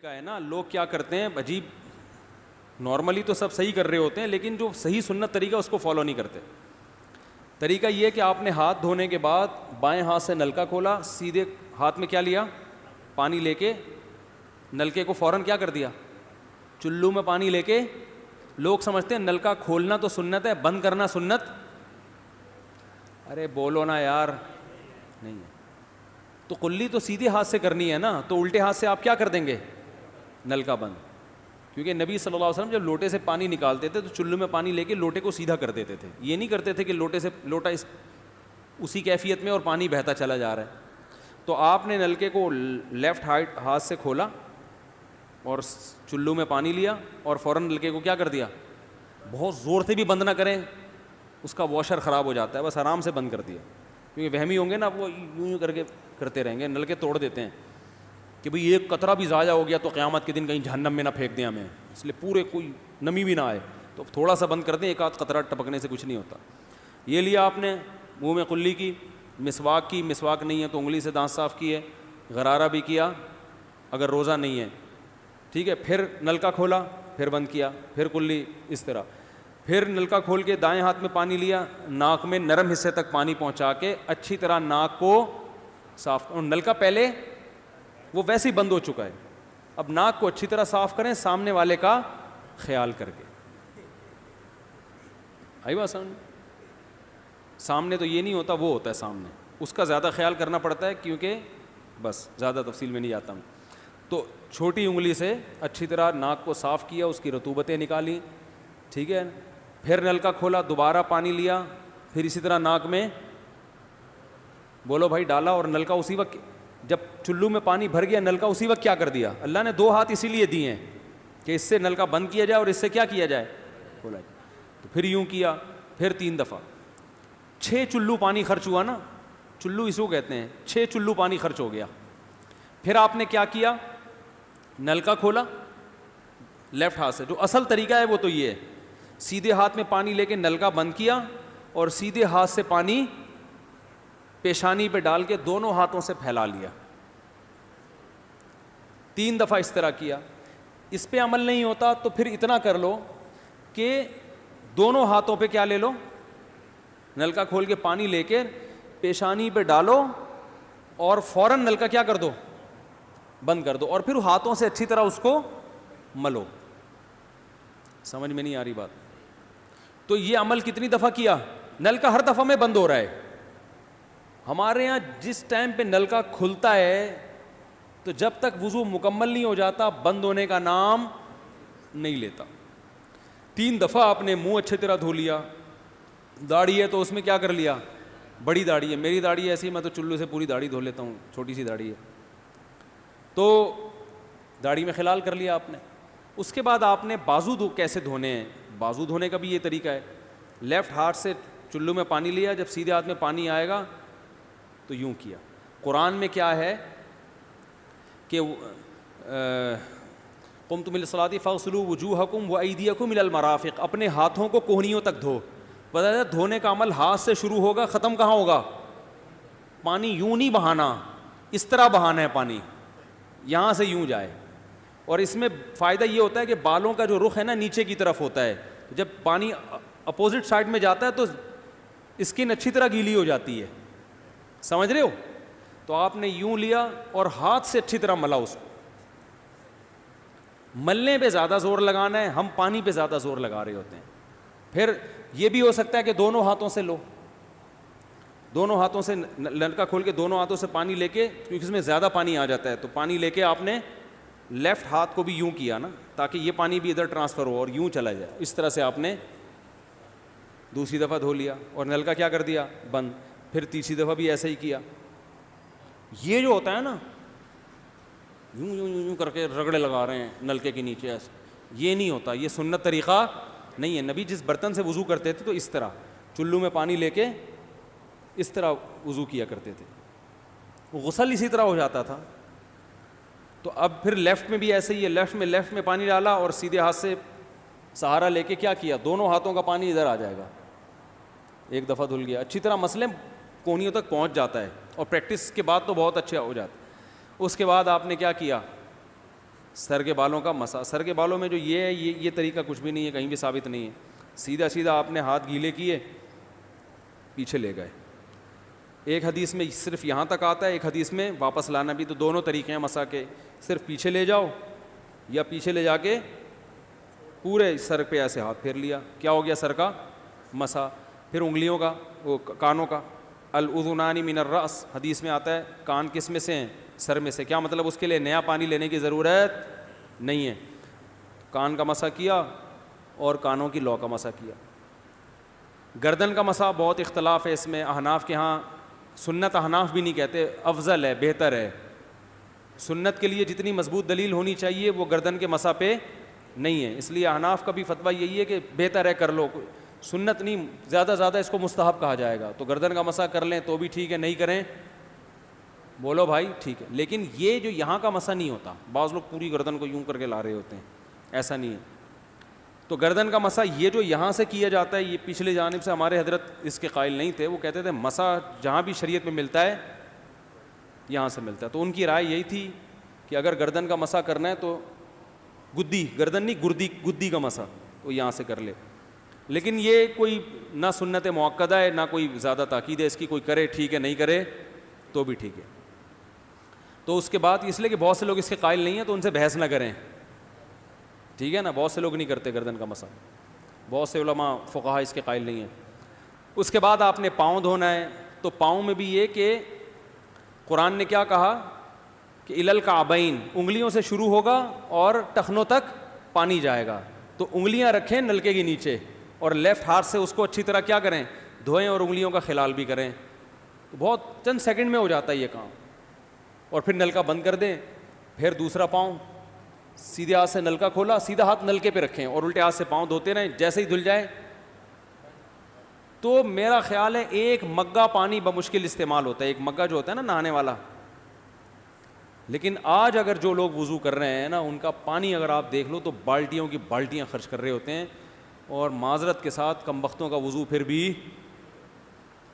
طریقہ ہے نا, لوگ کیا کرتے ہیں عجیب, نارملی تو سب صحیح کر رہے ہوتے ہیں لیکن جو صحیح سنت طریقہ اس کو فالو نہیں کرتے. طریقہ یہ کہ آپ نے ہاتھ دھونے کے بعد بائیں ہاتھ سے نلکا کھولا, سیدھے ہاتھ میں کیا لیا, پانی لے کے نلکے کو فوراً کیا کر دیا, چلو میں پانی لے کے. لوگ سمجھتے ہیں نلکا کھولنا تو سنت ہے, بند کرنا سنت. ارے بولو نا یار, نہیں ہے. تو کلی تو سیدھے ہاتھ سے کرنی ہے نا, تو الٹے ہاتھ سے آپ کیا کر دیں گے, نلکا بند. کیونکہ نبی صلی اللہ علیہ وسلم جب لوٹے سے پانی نکالتے تھے تو چلو میں پانی لے کے لوٹے کو سیدھا کر دیتے تھے. یہ نہیں کرتے تھے کہ لوٹے سے لوٹا اسی کیفیت میں اور پانی بہتا چلا جا رہا ہے. تو آپ نے نلکے کو لیفٹ ہاتھ سے کھولا اور چلو میں پانی لیا اور فوراً نلکے کو کیا کر دیا. بہت زور سے بھی بند نہ کریں, اس کا واشر خراب ہو جاتا ہے, بس آرام سے بند کر دیا. کیونکہ وہمی ہوں گے نا, وہ یوں کر کے کرتے رہیں گے, نلکے توڑ دیتے ہیں کہ بھئی ایک قطرہ بھی ضائع ہو گیا تو قیامت کے دن کہیں جہنم میں نہ پھینک دیں ہمیں, اس لیے پورے کوئی نمی بھی نہ آئے, تو تھوڑا سا بند کر دیں, ایک آدھ قطرہ ٹپکنے سے کچھ نہیں ہوتا. یہ لیا آپ نے منہ میں کلی کی, مسواک کی, مسواک نہیں ہے تو انگلی سے دانت صاف کیے, غرارہ بھی کیا اگر روزہ نہیں ہے, ٹھیک ہے. پھر نلکا کھولا, پھر بند کیا, پھر کلی, اس طرح. پھر نلکا کھول کے دائیں ہاتھ میں پانی لیا, ناک میں نرم حصے تک پانی پہنچا کے اچھی طرح ناک کو صاف. اور نلکا پہلے وہ ویسے ہی بند ہو چکا ہے, اب ناک کو اچھی طرح صاف کریں سامنے والے کا خیال کر کے. آئی بات سمجھ؟ سامنے تو یہ نہیں ہوتا, وہ ہوتا ہے سامنے, اس کا زیادہ خیال کرنا پڑتا ہے کیونکہ بس زیادہ تفصیل میں نہیں جاتا ہوں. تو چھوٹی انگلی سے اچھی طرح ناک کو صاف کیا, اس کی رطوبتیں نکالی, ٹھیک ہے. پھر نلکا کھولا, دوبارہ پانی لیا, پھر اسی طرح ناک میں بولو بھائی ڈالا, اور نلکا اسی وقت جب چلو میں پانی بھر گیا نلکا اسی وقت کیا کر دیا. اللہ نے 2 ہاتھ اسی لیے دیے ہیں کہ اس سے نلکا بند کیا جائے اور اس سے کیا کیا جائے, کھولا جائے. تو پھر یوں کیا, پھر 3 دفعہ. 6 چلو پانی خرچ ہوا نا, چلو اس کو کہتے ہیں, 6 چلو پانی خرچ ہو گیا. پھر آپ نے کیا کیا, نلکا کھولا لیفٹ ہاتھ سے. جو اصل طریقہ ہے وہ تو یہ ہے, سیدھے ہاتھ میں پانی لے کے نلکا بند کیا اور سیدھے ہاتھ سے پانی پیشانی پہ ڈال کے دونوں ہاتھوں سے پھیلا لیا. 3 دفعہ اس طرح کیا. اس پہ عمل نہیں ہوتا تو پھر اتنا کر لو کہ دونوں ہاتھوں پہ کیا لے لو, نلکا کھول کے پانی لے کے پیشانی پہ ڈالو اور فوراً نلکا کیا کر دو, بند کر دو, اور پھر ہاتھوں سے اچھی طرح اس کو ملو. سمجھ میں نہیں آ رہی بات؟ تو یہ عمل کتنی دفعہ کیا, نلکا ہر دفعہ میں بند ہو رہا ہے. ہمارے ہاں جس ٹائم پہ نلکا کھلتا ہے تو جب تک وضو مکمل نہیں ہو جاتا بند ہونے کا نام نہیں لیتا. 3 دفعہ آپ نے منہ اچھی طرح دھو لیا. داڑھی ہے تو اس میں کیا کر لیا, بڑی داڑھی ہے, میری داڑھی ہے ایسی, میں تو چلو سے پوری داڑھی دھو لیتا ہوں, چھوٹی سی داڑھی ہے, تو داڑھی میں خلال کر لیا آپ نے. اس کے بعد آپ نے بازو کیسے دھونے ہیں, بازو دھونے کا بھی یہ طریقہ ہے. لیفٹ ہاتھ سے چلو میں پانی لیا, جب سیدھے ہاتھ میں پانی آئے گا تو یوں کیا. قرآن میں کیا ہے کہ قمتم الی الصلاۃ فاغسلوا وجوہکم وایدیکم الی المرافق, اپنے ہاتھوں کو کوہنیوں تک دھو. پتہ ہے دھونے کا عمل ہاتھ سے شروع ہوگا, ختم کہاں ہوگا, پانی یوں نہیں بہانا, اس طرح بہانا ہے پانی, یہاں سے یوں جائے. اور اس میں فائدہ یہ ہوتا ہے کہ بالوں کا جو رخ ہے نا نیچے کی طرف ہوتا ہے, جب پانی اپوزٹ سائڈ میں جاتا ہے تو اسکن اچھی طرح گیلی ہو جاتی ہے. سمجھ رہے ہو؟ تو آپ نے یوں لیا اور ہاتھ سے اچھی طرح ملا اس کو. ملنے پہ زیادہ زور لگانا ہے, ہم پانی پہ زیادہ زور لگا رہے ہوتے ہیں. پھر یہ بھی ہو سکتا ہے کہ دونوں ہاتھوں سے لو, دونوں ہاتھوں سے نلکا کھول کے دونوں ہاتھوں سے پانی لے کے, کیونکہ اس میں زیادہ پانی آ جاتا ہے, تو پانی لے کے آپ نے لیفٹ ہاتھ کو بھی یوں کیا نا, تاکہ یہ پانی بھی ادھر ٹرانسفر ہو اور یوں چلا جائے. اس طرح سے آپ نے دوسری دفعہ دھو لیا اور نلکا کیا کر دیا, بند. پھر تیسری دفعہ بھی ایسا ہی کیا. یہ جو ہوتا ہے نا یوں یوں یوں یوں کر کے رگڑے لگا رہے ہیں نلکے کے نیچے ایسے, یہ نہیں ہوتا, یہ سنت طریقہ نہیں ہے. نبی جس برتن سے وضو کرتے تھے تو اس طرح چلو میں پانی لے کے اس طرح وضو کیا کرتے تھے, غسل اسی طرح ہو جاتا تھا. تو اب پھر لیفٹ میں بھی ایسے ہی ہے, لیفٹ میں پانی ڈالا اور سیدھے ہاتھ سے سہارا لے کے کیا کیا, دونوں ہاتھوں کا پانی ادھر آ جائے گا. ایک دفعہ دھل گیا, اچھی طرح مسئلے کونیوں تک پہنچ جاتا ہے, اور پریکٹس کے بعد تو بہت اچھا ہو جاتا ہے. اس کے بعد آپ نے کیا کیا, سر کے بالوں کا مسا. سر کے بالوں میں جو یہ ہے یہ طریقہ کچھ بھی نہیں ہے, کہیں بھی ثابت نہیں ہے. سیدھا سیدھا آپ نے ہاتھ گیلے کیے, پیچھے لے گئے. ایک حدیث میں صرف یہاں تک آتا ہے, ایک حدیث میں واپس لانا بھی. تو دونوں طریقے ہیں مسا کے, صرف پیچھے لے جاؤ یا پیچھے لے جا کے پورے سر پہ ایسے ہاتھ پھیر لیا, کیا ہو گیا سر کا مسا. پھر انگلیوں کا, وہ کانوں کا, الاذنان من الراس, حدیث میں آتا ہے کان کس میں سے ہیں, سر میں سے. کیا مطلب, اس کے لیے نیا پانی لینے کی ضرورت نہیں ہے. کان کا مسا کیا اور کانوں کی لو کا مسا کیا. گردن کا مسا بہت اختلاف ہے اس میں. احناف کے ہاں سنت, احناف بھی نہیں کہتے, افضل ہے, بہتر ہے. سنت کے لیے جتنی مضبوط دلیل ہونی چاہیے وہ گردن کے مسا پہ نہیں ہے, اس لیے احناف کا بھی فتویٰ یہی ہے کہ بہتر ہے کر لو, سنت نہیں, زیادہ زیادہ اس کو مستحب کہا جائے گا. تو گردن کا مسا کر لیں تو بھی ٹھیک ہے, نہیں کریں بولو بھائی ٹھیک ہے. لیکن یہ جو یہاں کا مسا نہیں ہوتا, بعض لوگ پوری گردن کو یوں کر کے لا رہے ہوتے ہیں, ایسا نہیں ہے. تو گردن کا مسا یہ جو یہاں سے کیا جاتا ہے, یہ پچھلے جانب سے ہمارے حضرت اس کے قائل نہیں تھے. وہ کہتے تھے مسا جہاں بھی شریعت میں ملتا ہے یہاں سے ملتا ہے. تو ان کی رائے یہی تھی کہ اگر گردن کا مسا کرنا ہے تو گدی, گردن نہیں گدی کا مسا, تو یہاں سے کر لے. لیکن یہ کوئی نہ سنت مؤکدہ ہے نہ کوئی زیادہ تاکید ہے اس کی, کوئی کرے ٹھیک ہے, نہیں کرے تو بھی ٹھیک ہے. تو اس کے بعد اس لیے کہ بہت سے لوگ اس کے قائل نہیں ہیں تو ان سے بحث نہ کریں, ٹھیک ہے نا. بہت سے لوگ نہیں کرتے گردن کا مسا, بہت سے علماء فقہاء اس کے قائل نہیں ہیں. اس کے بعد آپ نے پاؤں دھونا ہے. تو پاؤں میں بھی یہ کہ قرآن نے کیا کہا کہ الی الکعبین, انگلیوں سے شروع ہوگا اور ٹخنوں تک پانی جائے گا. تو انگلیاں رکھیں نلکے کے نیچے اور لیفٹ ہاتھ سے اس کو اچھی طرح کیا کریں, دھوئیں, اور انگلیوں کا خلال بھی کریں. تو بہت چند سیکنڈ میں ہو جاتا ہے یہ کام. اور پھر نلکا بند کر دیں. پھر دوسرا پاؤں, سیدھے ہاتھ سے نلکا کھولا, سیدھا ہاتھ نلکے پہ رکھیں اور الٹے ہاتھ سے پاؤں دھوتے رہیں. جیسے ہی دھل جائے تو میرا خیال ہے ایک مگا پانی بمشکل استعمال ہوتا ہے, ایک مگا جو ہوتا ہے نا نہانے والا. لیکن آج اگر جو لوگ وضو کر رہے ہیں نا, ان کا پانی اگر آپ دیکھ لو تو بالٹیوں کی بالٹیاں خرچ کر رہے ہوتے ہیں, اور معذرت کے ساتھ کم بختوں کا وضو پھر بھی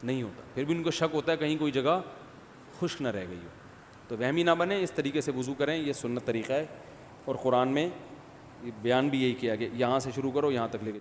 نہیں ہوتا. پھر بھی ان کو شک ہوتا ہے کہیں کوئی جگہ خشک نہ رہ گئی ہو. تو وہمی نہ بنے, اس طریقے سے وضو کریں, یہ سنت طریقہ ہے. اور قرآن میں بیان بھی یہی کیا کہ یہاں سے شروع کرو یہاں تک لے کے